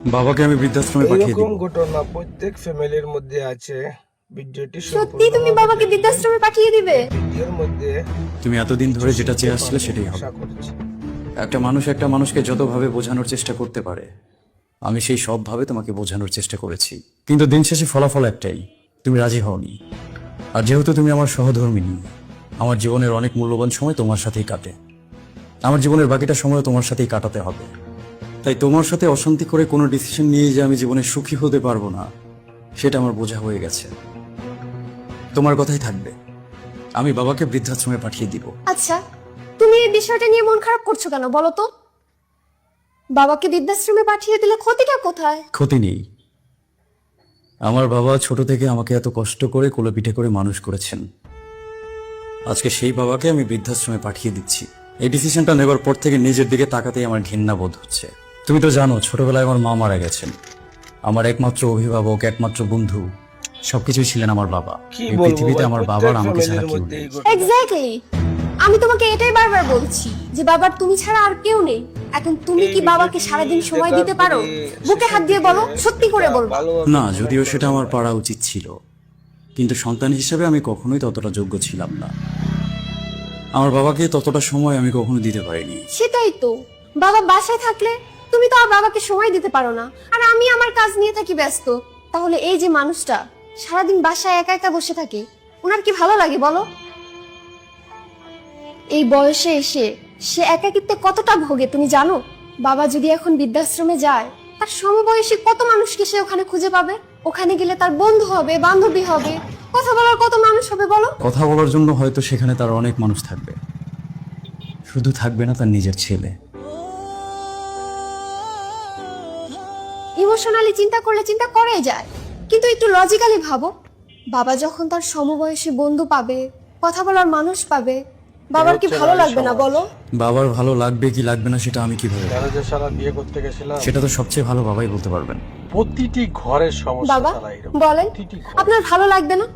বাবাকে আমি বৃদ্ধাশ্রমে পাঠিয়ে এরকম দিব। ঘটনা প্রত্যেক ফ্যামিলির মধ্যে আছে। ভিডিওটি সত্যি তুমি বাবাকে বৃদ্ধাশ্রমে পাঠিয়ে দিবে? ভিডিওর মধ্যে তুমি এতদিন ধরে যেটা চেয়ে আসছিলে সেটাই হবে। আশা করছি। একটা মানুষ একটা মানুষকে যতভাবে বোঝানোর চেষ্টা করতে পারে, আমি সেই সবভাবে তোমাকে বোঝানোর চেষ্টা করেছি, কিন্তু দিন শেষে ফলাফল একটাই, তুমি রাজি হওনি। আর যেহেতু তুমি আমার সহধর্মিণী, আমার জীবনের অনেক মূল্যবান সময় তোমার সাথেই কাটে, আমার জীবনের বাকিটা সময় তোমার সাথেই কাটাতে হবে। তাই তোমার সাথে অশান্তি করে কোনো ডিসিশন নিয়ে যে আমি জীবনে সুখী হতে পারবো না, সেটা আমার বোঝা হয়ে গেছে। তোমার কথাই থাকবে, আমি বাবাকে বৃদ্ধাশ্রমে পাঠিয়ে দিব। আচ্ছা, তুমি এই বিষয়টা নিয়ে মন খারাপ করছো কেন বলো তো? বাবাকে বৃদ্ধাশ্রমে পাঠিয়ে দিলে ক্ষতিটা কোথায়? ক্ষতি নেই। আমার বাবা ছোট থেকে আমাকে এত কষ্ট করে কোলে পিঠে করে মানুষ করেছেন, আজকে সেই বাবাকে আমি বৃদ্ধাশ্রমে পাঠিয়ে দিচ্ছি। এই ডিসিশনটা নেবার পর থেকে নিজের দিকে তাকাতেই আমার ঘৃণা বোধ হচ্ছে। তুমি তো জানো ছোটবেলায় আমার মা মারা গেছেন, আমার একমাত্র অভিভাবক, একমাত্র বন্ধু, সবকিছুই ছিলেন আমার বাবা। কি এই বলবো পৃথিবীতে ভাই, আমার প্রত্যেক বাবার আমাকে ছাড়া ফ্যামিলির কেউ মধ্যে নেই। এই ঘটনা। এক্স্যাক্টলি, আমি তোমাকে এটাই বারবার বলছি যে বাবার তুমি ছাড়া আর কেউ নেই। এখন তুমি কি বাবাকে সারাদিন সময় দিতে পারো? বুকে হাত দিয়ে বলো, সত্যি করে বলবো। না, যদিও সেটা আমার পারা উচিত ছিল, কিন্তু সন্তান হিসেবে আমি কখনোই ততটা যোগ্য ছিলাম না। আমার বাবাকে ততটা সময় আমি কখনো দিতে পারিনি। সেটাই তো, বাবা বাসায় থাকলে তুমি তো আর বাবাকে সময় দিতে পারো না, আর আমি আমার কাজ নিয়ে থাকি ব্যস্ত। তাহলে এই যে মানুষটা সারাদিন বাসায় একা একা বসে থাকে, ওনার কি ভালো লাগে বলো? এই বয়সে এসে সে একাকিত্বে কতটা ভোগে তুমি জানো? বাবা যদি এখন বৃদ্ধাশ্রমে যায়, তার সমবয়সী কত মানুষকে সে ওখানে খুঁজে পাবে। ওখানে গেলে তার বন্ধু হবে, বান্ধবী হবে, কথা বলার কত মানুষ হবে বলো? কথা বলার জন্য হয়তো সেখানে তার অনেক মানুষ থাকবে, শুধু থাকবে না তার নিজের ছেলে। ইমোশনালি চিন্তা করলে চিন্তা করে যায়, কিন্তু একটু লজিক্যালি ভাবো। বাবা যখন তার সমবয়সী বন্ধু পাবে, কথা বলার মানুষ পাবে, বাবার কি ভালো লাগবে না বলো? বাবার ভালো লাগবে কি লাগবে না সেটা আমি কিভাবে বলবো? যারা যে সারা বিয়ে করতে গেছিলাম, সেটা তো সবচেয়ে ভালো বাবাই বলতে পারবেন। প্রতিটি ঘরের সমস্যা বাবা তারা এরকম। বলেন, প্রতিটি ঘর। আপনার ভালো লাগবে না?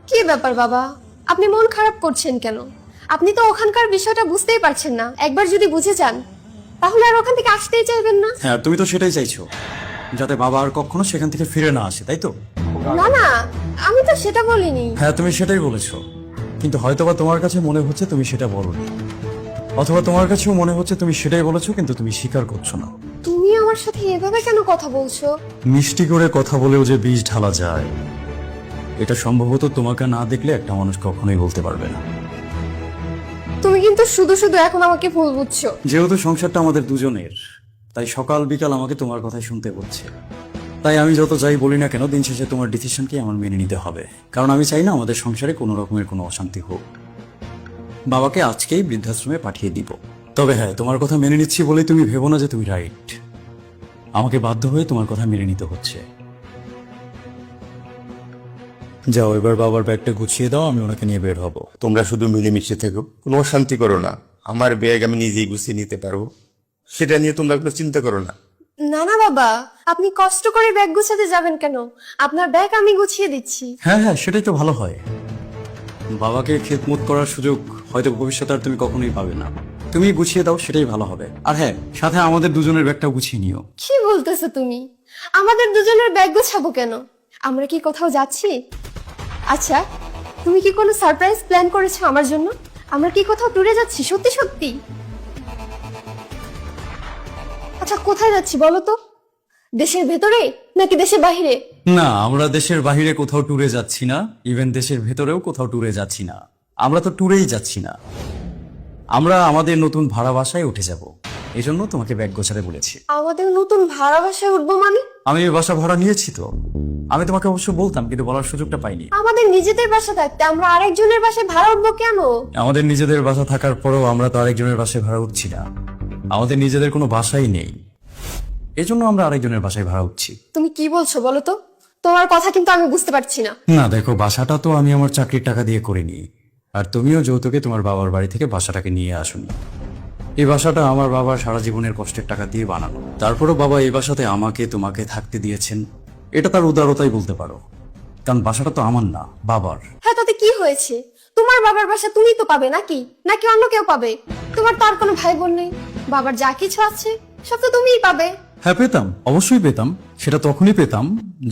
কি ব্যাপার বাবা, আপনি মন খারাপ করছেন কেন? আপনি তো ওখানকার বিষয়টা বুঝতেই পারছেন না। একবার যদি বুঝে যান, তাহলে আর ওখান থেকে আসতেই চাইবেন না। হ্যাঁ, তুমি তো সেটাই চাইছো, যাতে বাবা আর কখনো সেখান থেকে ফিরে না আসে, তাই তো? না না, আমি তো সেটা বলিনি। হ্যাঁ, তুমি সেটাই বলেছো, কিন্তু হয়তোবা তোমার কাছে মনে হচ্ছে তুমি সেটা বলোনি, অথবা তোমার কাছেও মনে হচ্ছে তুমি সেটাই বলেছো, কিন্তু তুমি স্বীকার করছো না। তুমি আমার সাথে এভাবে কেন কথা বলছো? মিষ্টি করে কথা বলেও যে বীজ ঢালা যায়, এটা সম্ভবত তোমাকে না দেখলে একটা মানুষ কখনোই বলতে পারবে না। তুমি কিন্তু শুধু শুধু এখন আমাকে ভুল বুঝছো। যেহেতু সংসারটা আমাদের দুজনের, তাই সকাল বিকাল আমাকে তোমার কথাই শুনতে হচ্ছে। তাই আমি যত যাই বলি না কেন, দিন শেষে তোমার ডিসিশনকে আমার মেনে নিতে হবে, কারণ আমি চাই না আমাদের সংসারে কোনো রকমের কোনো অশান্তি হোক। বাবাকে আজকেই বৃদ্ধাশ্রমে পাঠিয়ে দিব। তবে হ্যাঁ, তোমার কথা মেনে নিচ্ছি বলেই তুমি ভেবো না যে তুমি রাইট। আমাকে বাধ্য হয়ে তোমার কথা মেনে নিতে হচ্ছে। যাও, এবার বাবার ব্যাগটা গুছিয়ে দাও, আমি ওনাকে নিয়ে বের হব। তোমরা শুধু মিলেমিশে থেকো, কোনো অশান্তি করো না। আমার ব্যাগ আমি নিজেই গুছিয়ে নিতে পারবো, সেটা নিয়ে তোমরা কোনো চিন্তা করো না। না না বাবা, আপনি কষ্ট করে ব্যাগ গুছাতে যাবেন কেন? আপনার ব্যাগ আমি গুছিয়ে দিচ্ছি। হ্যাঁ হ্যাঁ, সেটাই তো ভালো হয়। বাবাকে খেদমত করার সুযোগ হয়তো ভবিষ্যতে আর তুমি কখনোই পাবে না। তুমি গুছিয়ে দাও, সেটাই ভালো হবে। আর হ্যাঁ, সাথে আমাদের দুজনের ব্যাগটাও গুছিয়ে নিও। কি বলতেছো তুমি? আমাদের দুজনের ব্যাগ গোছাবো কেন? আমরা কি কোথাও যাচ্ছি? আচ্ছা, তুমি কি কোনো সারপ্রাইজ প্ল্যান করেছো আমার জন্য? আমরা কি কোথাও ট্যুরে যাচ্ছি সত্যি সত্যি? আচ্ছা, কোথায় যাচ্ছি বলো তো? দেশের ভেতরে নাকি দেশের বাইরে? না, আমরা দেশের বাইরে কোথাও ট্যুরে যাচ্ছি না, ইভেন দেশের ভেতরেও কোথাও ট্যুরে যাচ্ছি না। আমরা তো ট্যুরেই যাচ্ছি না, আমরা আমাদের নতুন ভাড়া বাসায় উঠে যাব। এই জন্য তোমাকে ব্যাগ গোছাতে বলেছি। আমাদের নতুন ভাড়া বাসায় উঠবো মানে? আমি এই বাসা ভাড়া নিয়েছি তো। আমি তোমাকে অবশ্য বলতাম, কিন্তু বলার সুযোগটা পাইনি। আমাদের নিজেদের বাসা থাকতে আমরা আরেকজনের বাসায় ভাড়া উঠবো কেন? আমাদের নিজেদের বাসা থাকার পরেও আমরা তো আরেকজনের বাসায় ভাড়া উঠছি না। আমাদের নিজেদের কোনো বাসাই নেই, এজন্য আমরা আরেকজনের বাসায় ভাড়া উঠছি। তুমি কি বলছো বলো তো? তোমার কথা কিন্তু আমি বুঝতে পারছি না। না দেখো, বাসাটা তো আমি আমার চাকরির টাকা দিয়ে করিনি, আর তুমিও যৌতুকে তোমার বাবার বাড়ি থেকে বাসাটাকে নিয়ে আসুনি। এই বাসাটা আমার বাবার সারা জীবনের কষ্টের টাকা দিয়ে বানানো। তারপরও বাবা এই বাসাতে আমাকে তোমাকে থাকতে দিয়েছেন, এটা তার উদারতাই বলতে পারো, কারণ বাসাটা তো আমার না, বাবার। হ্যাঁ, তাতে কি হয়েছে? তোমার বাবার বাসা তুমিই তো পাবে নাকি নাকি অন্য কেউ পাবে? তোমার তো আর কোনো ভাই বোন নেই, বাবার যা কিছু আছে সব তো তুমিই পাবে। হ্যাঁ পেতাম, অবশ্যই পেতাম। সেটা তখনই পেতাম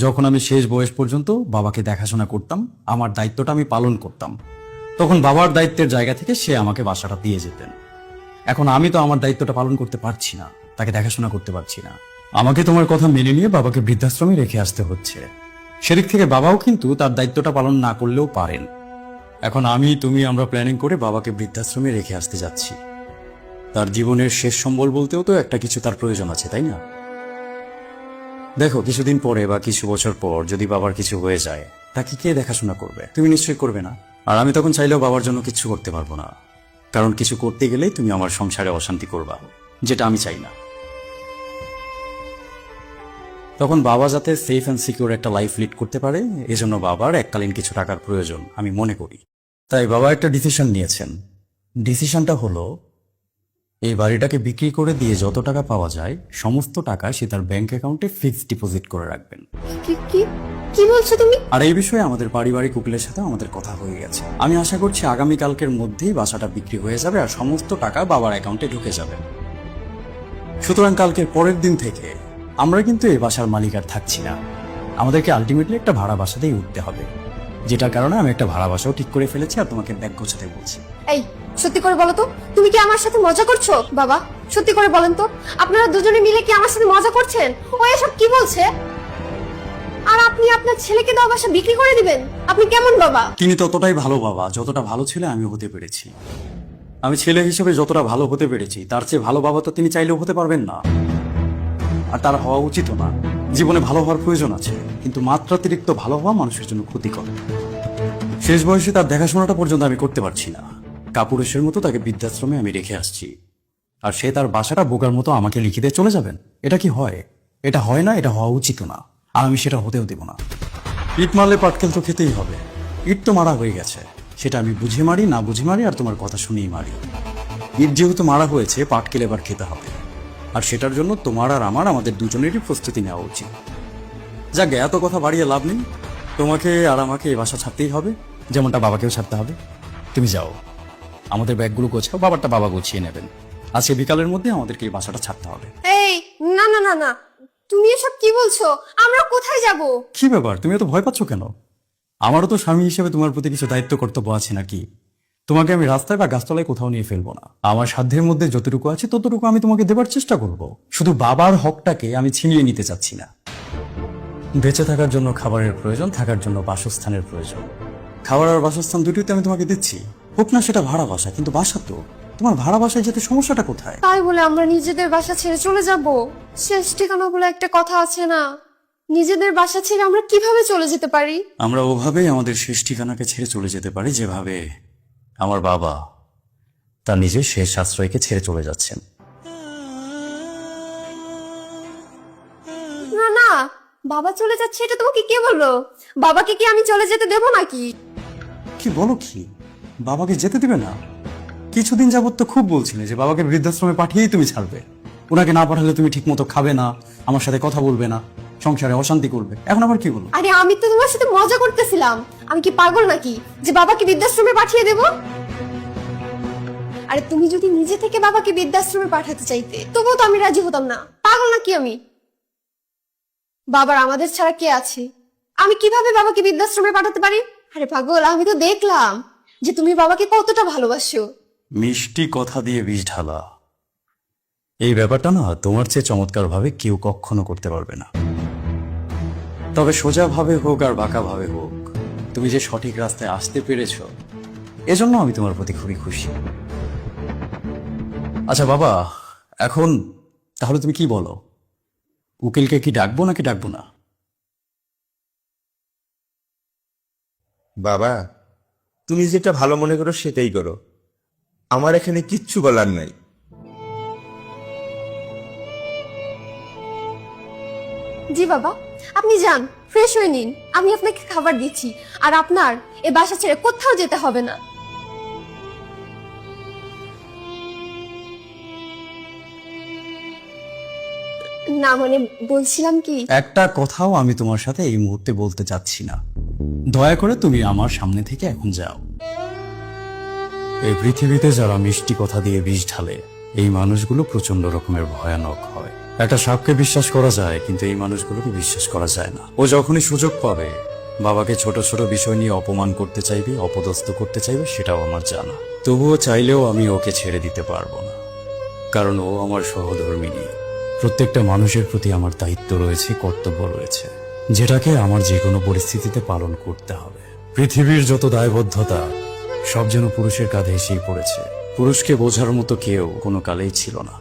যখন আমি শেষ বয়স পর্যন্ত বাবাকে দেখাশোনা করতাম, আমার দায়িত্বটা আমি পালন করতাম। তখন বাবার দায়িত্বের জায়গা থেকে সে আমাকে বাসাটা দিয়ে যেতেন। এখন আমি তো আমার দায়িত্বটা পালন করতে পারছি না, তাকে দেখাশোনা করতে পারছি না। আমাকে তোমার কথা মেনে নিয়ে বাবাকে বৃদ্ধাশ্রমে রেখে আসতে হচ্ছে। সেদিক থেকে বাবাও কিন্তু তার দায়িত্বটা পালন না করলেও পারেন। এখন আমি তুমি আমরা প্ল্যানিং করে বাবাকে বৃদ্ধাশ্রমে রেখে আসতে যাচ্ছি। তার জীবনের শেষ সম্বল বলতেও তো একটা কিছু তার প্রয়োজন আছে, তাই না? দেখো, কিছুদিন পরে বা কিছু বছর পর যদি বাবার কিছু হয়ে যায়, তাকে কে দেখাশোনা করবে? তুমি নিশ্চয়ই করবে না। আর আমি তখন চাইলেও বাবার জন্য কিছু করতে পারবো না, কারণ কিছু করতে গেলেই তুমি আমার সংসারে অশান্তি করবা, যেটা আমি চাই না। তখন বাবা যাতে সেফ অ্যান্ড সিকিউর একটা লাইফ লিড করতে পারে, এজন্য বাবার এককালীন কিছু টাকার প্রয়োজন আমি মনে করি। তাই বাবা একটা ডিসিশন নিয়েছেন। ডিসিশনটা হলো এই বাড়িটাকে বিক্রি করে দিয়ে যত টাকা পাওয়া যায় সমস্ত টাকা সে তার ব্যাংক অ্যাকাউন্টে ফিক্সড ডিপোজিট করে রাখবেন। কি কি কি বলছো তুমি? আর এই বিষয়ে আমাদের পারিবারিক উকিলের সাথে আমাদের কথা হয়ে গেছে। আমি আশা করছি আগামীকালকের মধ্যেই বাসাটা বিক্রি হয়ে যাবে আর সমস্ত টাকা বাবার অ্যাকাউন্টে ঢুকে যাবে। সুতরাং কালকের পরের দিন থেকে আমরা কিন্তু এই বাসার মালিক আর থাকছি না। আমাদেরকে আলটিমেটলি একটা ভাড়া বাসাতেই উঠতে হবে, যেটার কারণে আমি একটা ভাড়া বাসাও ঠিক করে ফেলেছি আর তোমাকে ব্যাগ গোছাতে বলছি। এই সত্যি করে বলো তো, তুমি কি আমার সাথে মজা করছো? বাবা সত্যি করে বলেন তো, আপনারা দুজনে মিলে কি আমার সাথে মজা করছেন? ও এসব কি বলছে? আর আপনি আপনার ছেলেকে দাও বাসা বিক্রি করে দিবেন? আপনি কেমন বাবা? তিনি ততটাই ভালো বাবা যতটা ভালো ছেলে আমি হতে পেরেছি। আমি ছেলে হিসেবে যতটা ভালো হতে পেরেছি তার চেয়ে ভালো বাবা তো তিনি চাইলেও হতে পারবেন না, আর তার হওয়া উচিত না। জীবনে ভালো হওয়ার প্রয়োজন আছে, কিন্তু মাত্রাতিরিক্ত ভালো হওয়া মানুষের জন্য ক্ষতিকর। শেষ বয়সে তার দেখাশোনাটা পর্যন্ত আমি করতে পারছি না। কাপুরুষের মতো তাকে বৃদ্ধাশ্রমে আমি রেখে আসছি, আর সে তার বাসাটা বোকার মতো আমাকে লিখে দিয়ে চলে যাবেন? এটা কি হয়? এটা হয় না, এটা হওয়া উচিত না, আর আমি সেটা হতেও দেব না। ইট মারলে পাটকেল তো খেতেই হবে। ইট তো মারা হয়ে গেছে, সেটা আমি বুঝে মারি না বুঝে মারি আর তোমার কথা শুনেই মারি। ইট যেহেতু মারা হয়েছে, পাটকেল এবার খেতে হবে, আর সেটার জন্য তোমার আর আমাদের দুজনেরই প্রস্তুতি নেওয়া উচিত। যাক, এত কথা বাড়িয়ে লাভ নেই। তোমাকে আর আমাকে এই বাসা ছাড়তেই হবে, যেমনটা বাবাকেও ছাড়তে হবে। তুমি যাও, আমাদের ব্যাগগুলো গোছাও, বাবারটা বাবা গুছিয়ে নেবেন। আজকে বিকালের মধ্যে আমাদেরকে এই বাসাটা ছাড়তে হবে। এই না না না না, তুমি এসব কি বলছো? আমরা কোথায় যাব? কি ব্যাপার, তুমি এত ভয় পাচ্ছ কেন? আমারও তো স্বামী হিসেবে তোমার প্রতি কিছু দায়িত্ব কর্তব্য আছে নাকি? তোমাকে আমি রাস্তায় বা গাছতলায় কোথাও নিয়ে ফেলবো না। আমার সাধ্যের মধ্যে যতটুকু আছে ততটুকু আমি তোমাকে দেবার চেষ্টা করব। শুধু বাবার হকটাকে আমি ছিনিয়ে নিতে চাচ্ছি না। বেঁচে থাকার জন্য খাবারের প্রয়োজন, থাকার জন্য বাসস্থানের প্রয়োজন। খাবার আর বাসস্থান দুটোই তো আমি তোমাকে দিচ্ছি। হোক না সেটা ভাড়া বাসা, কিন্তু বাসা তো। তোমার ভাড়া বাসায় যেতে সমস্যাটা কোথায়? তাই বলে আমরা নিজেদের বাসা ছেড়ে চলে যাব? শেষ ঠিকানা বলে একটা কথা আছে না? নিজেদের বাসা ছেড়ে আমরা কিভাবে চলে যেতে পারি? আমরা ওভাবেই আমাদের শেষ ঠিকানাকে ছেড়ে চলে যেতে পারি, যেভাবে আমার বাবা তার নিজের শেষ আশ্রয়কে ছেড়ে চলে যাচ্ছেন। না না, বাবা চলে যাচ্ছে এটা তোমাকে কে বললো? বাবাকে কি আমি চলে যেতে দেবো নাকি? কি বলো কি? বাবাকে যেতে দিবে না? কিছুদিন যাবত তো খুব বলছিলে যে বাবাকে বৃদ্ধাশ্রমে পাঠিয়েই তুমি ছাড়বে। ওনাকে না পাঠালে তুমি ঠিক মতো খাবে না, আমার সাথে কথা বলবে না, সংসারে অশান্তি করবে। এখন আবার কি বলো? আরে আমি তো তোমার সাথে মজা করতেছিলাম। আমি কি পাগল নাকি যে বাবাকে বৃদ্ধাশ্রমে পাঠিয়ে দেব? আরে তুমি যদি নিজে থেকে বাবাকে বৃদ্ধাশ্রমে পাঠাতে চাইতে তবুও তো আমি রাজি হতাম না। পাগল নাকি আমি? বাবার আমাদের ছাড়া কে আছে? আমি কিভাবে বাবাকে বৃদ্ধাশ্রমে পাঠাতে পারি? আরে পাগল, আমি তো দেখলাম যে তুমি বাবাকে কতটা ভালোবাসো। মিষ্টি কথা দিয়ে বিষ ঢালা, এই ব্যাপারটা না তোমার চেয়ে চমৎকার ভাবে কেউ কখনো করতে পারবে না। তবে সোজা ভাবে হোক আর বাঁকা ভাবে হোক, তুমি যে সঠিক রাস্তায় আসতে পেরেছ, এজন্য আমি তোমার প্রতি খুবই খুশি। আচ্ছা বাবা, এখন তাহলে তুমি কি বলো? উকিলকে কি ডাকবো নাকি ডাকবো না? বাবা, তুমি যেটা ভালো মনে করো সেটাই করো, আমার এখানে কিচ্ছু বলার নাই। জি বাবা, আপনি যান, ফ্রেশ হয়ে নিন, আমি আপনাকে খাবার দিচ্ছি। আর আপনার এ বাসা ছেড়ে কোথাও যেতে হবে না। না মানে বলছিলাম কি, একটা কথাও আমি তোমার সাথে এই মুহূর্তে বলতে চাচ্ছি না। দয়া করে তুমি আমার সামনে থেকে এখন যাও। এই পৃথিবীতে যারা মিষ্টি কথা দিয়ে বিষ ঢালে এই মানুষগুলো প্রচন্ড রকমের ভয়ানক হয়। একটা সাপকে বিশ্বাস করা যায়, কিন্তু এই মানুষগুলোকে বিশ্বাস করা যায় না। ও যখনই সুযোগ পাবে বাবাকে ছোট ছোট বিষয় নিয়ে অপমান করতে চাইবে, অপদস্থ করতে চাইবে, সেটাও আমার জানা। তবুও চাইলেও আমি ওকে ছেড়ে দিতে পারবো না, কারণ ও আমার সহধর্মিণী। প্রত্যেকটা মানুষের প্রতি আমার দায়িত্ব রয়েছে, কর্তব্য রয়েছে, যেটাকে আমার যে কোনো পরিস্থিতিতে পালন করতে হবে। পৃথিবীর যত দায়বদ্ধতা সব যেন পুরুষের কাঁধে এসেই পড়েছে। পুরুষকে বোঝার মতো কেউ কোনো কালেই ছিল না।